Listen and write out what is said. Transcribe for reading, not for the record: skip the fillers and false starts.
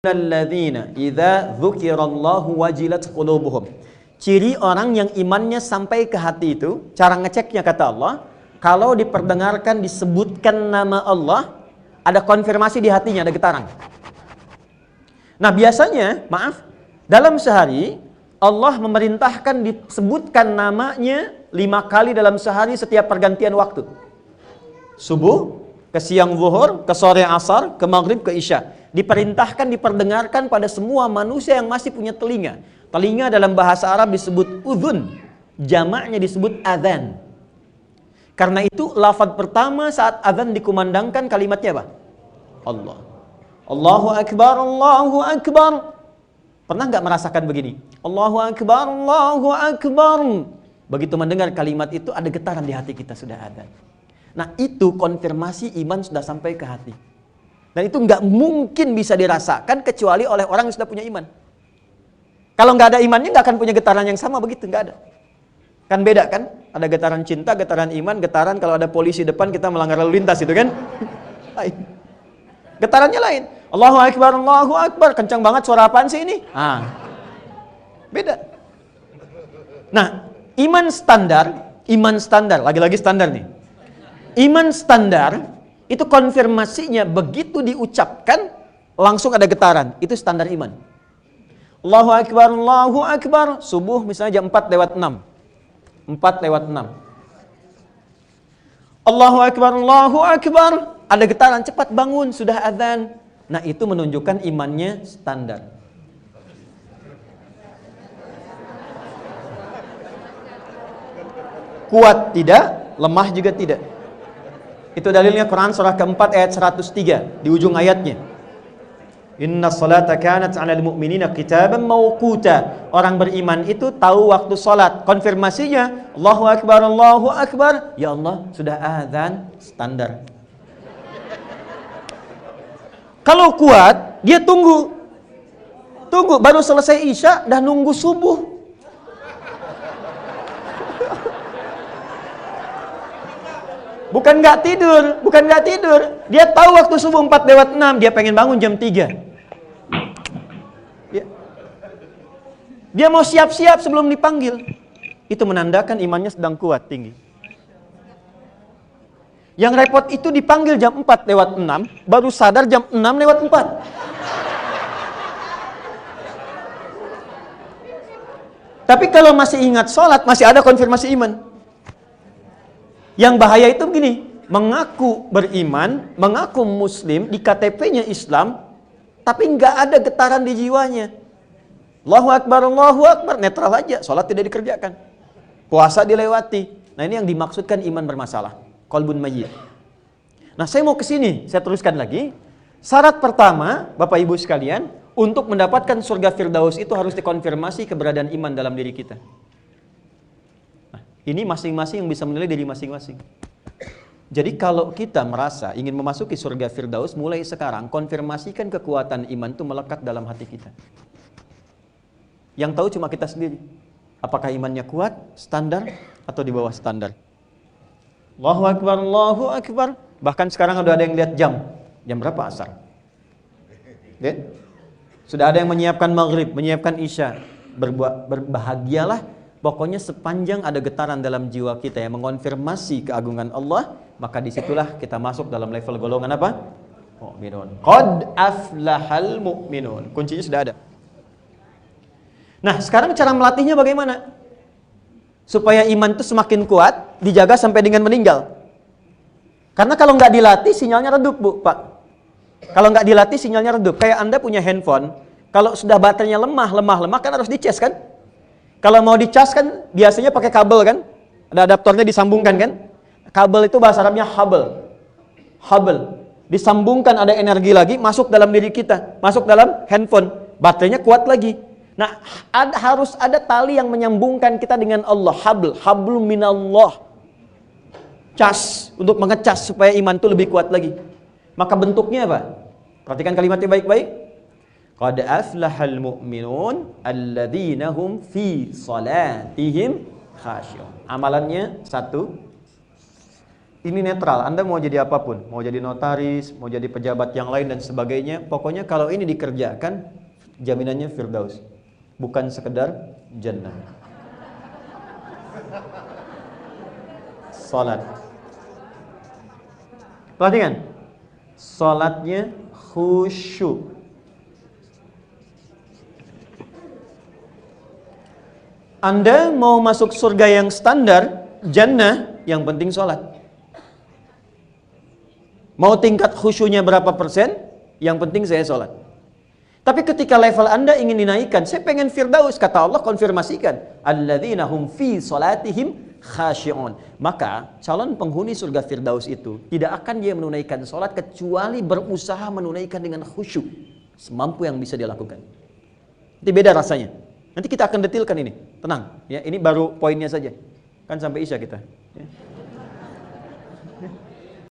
alladzina idza dzukirallahu wajilat qulubuhum. Ciri orang yang imannya sampai ke hati itu, cara ngeceknya kata Allah, kalau diperdengarkan disebutkan nama Allah, ada konfirmasi di hatinya, ada getaran. Nah, biasanya, maaf, dalam sehari Allah memerintahkan disebutkan namanya 5 kali dalam sehari setiap pergantian waktu. Subuh, ke siang zuhur, ke sore asar, ke maghrib, ke isya. Diperintahkan, diperdengarkan pada semua manusia yang masih punya telinga. Telinga dalam bahasa Arab disebut udhun, jamaknya disebut adzan. Karena itu lafaz pertama saat adzan dikumandangkan kalimatnya apa? Allah. Allahu Akbar, Allahu Akbar. Pernah nggak merasakan begini? Allahu Akbar, Allahu Akbar. Begitu mendengar kalimat itu ada getaran di hati kita, sudah adzan. Nah, itu konfirmasi iman sudah sampai ke hati. Dan itu nggak mungkin bisa dirasakan kecuali oleh orang yang sudah punya iman. Kalau nggak ada imannya nggak akan punya getaran yang sama begitu, nggak ada. Kan beda kan? Ada getaran cinta, getaran iman, getaran kalau ada polisi depan kita melanggar lalu lintas itu kan? Lain. Getarannya lain. Allahu Akbar, Allahu Akbar. Kencang banget suara apaan sih ini? Beda. Nah, iman standar, lagi-lagi standar nih. Iman standar itu konfirmasinya begitu diucapkan langsung ada getaran. Itu standar iman. Allahu Akbar, Allahu Akbar. Subuh misalnya jam 4:06. 4:06. Allahu Akbar, Allahu Akbar. Ada getaran, cepat bangun, sudah adzan. Nah, itu menunjukkan imannya standar. Kuat tidak, lemah juga tidak. Itu dalilnya Quran surah keempat ayat 103 di ujung ayatnya. Inna salata kanat 'alal mu'minina kitaban mawquta. Orang beriman itu tahu waktu salat. Konfirmasinya Allahu Akbar, Allahu Akbar. Ya Allah, sudah azan standar. Kalau kuat, dia tunggu baru selesai isya dah nunggu subuh. Bukan nggak tidur. Dia tahu waktu subuh 4:06, dia pengen bangun jam 3. Dia mau siap-siap sebelum dipanggil. Itu menandakan imannya sedang kuat, tinggi. Yang repot itu dipanggil jam 4:06, baru sadar jam 6:04. Tapi kalau masih ingat sholat, masih ada konfirmasi iman. Yang bahaya itu begini, mengaku beriman, mengaku muslim, di KTP-nya Islam, tapi nggak ada getaran di jiwanya. Allahu Akbar, netral aja, sholat tidak dikerjakan. Puasa dilewati. Nah, ini yang dimaksudkan iman bermasalah. Qalbun mayyit. Nah, saya mau ke sini, saya teruskan lagi. Syarat pertama, Bapak Ibu sekalian, untuk mendapatkan surga Firdaus itu harus dikonfirmasi keberadaan iman dalam diri kita. Ini masing-masing yang bisa menilai diri masing-masing. Jadi kalau kita merasa ingin memasuki surga Firdaus, mulai sekarang konfirmasikan kekuatan iman itu melekat dalam hati kita. Yang tahu cuma kita sendiri. Apakah imannya kuat, standar, atau di bawah standar. Allahu Akbar, Allahu Akbar. Bahkan sekarang udah ada yang lihat jam. Jam berapa asar? Sudah ada yang menyiapkan maghrib, menyiapkan isya. Berbahagialah. Pokoknya sepanjang ada getaran dalam jiwa kita yang mengonfirmasi keagungan Allah, maka disitulah kita masuk dalam level golongan apa? Mu'minun. Qad aflahal mu'minun. Kuncinya sudah ada. Nah, sekarang cara melatihnya bagaimana? Supaya iman itu semakin kuat, dijaga sampai dengan meninggal. Karena kalau nggak dilatih, sinyalnya redup, Bu, Pak. Kalau nggak dilatih, sinyalnya redup. Kayak Anda punya handphone, kalau sudah baterainya lemah, kan harus dicas kan? Kalau mau dicas kan biasanya pakai kabel kan? Ada adaptornya disambungkan kan? Kabel itu bahasa Arabnya habel. Disambungkan ada energi lagi masuk dalam diri kita, masuk dalam handphone. Baterainya kuat lagi. Nah, harus ada tali yang menyambungkan kita dengan Allah, hablum minallah. Cas untuk mengecas supaya iman itu lebih kuat lagi. Maka bentuknya apa? Perhatikan kalimatnya baik-baik. Qad aflahal mu'minun alladzina hum fi salatihim khasyu'un. Amalannya 1, Ini netral, Anda mau jadi apapun, mau jadi notaris, mau jadi pejabat yang lain dan sebagainya. Pokoknya kalau ini dikerjakan, jaminannya firdaus. Bukan sekedar jannah. Salat. Perhatikan. Salatnya khusyuk. Anda mau masuk surga yang standar, jannah, yang penting salat. Mau tingkat khusyunya berapa persen? Yang penting saya sholat. Tapi ketika level Anda ingin dinaikkan, saya pengen firdaus, kata Allah konfirmasikan, alladzina hum fi sholatihim khashi'un. Maka calon penghuni surga firdaus itu tidak akan dia menunaikan sholat kecuali berusaha menunaikan dengan khusyuk, semampu yang bisa dia lakukan. Itu beda rasanya. Nanti kita akan detilkan ini. Tenang, ya. Ini baru poinnya saja. Kan sampai Isya kita. Ya.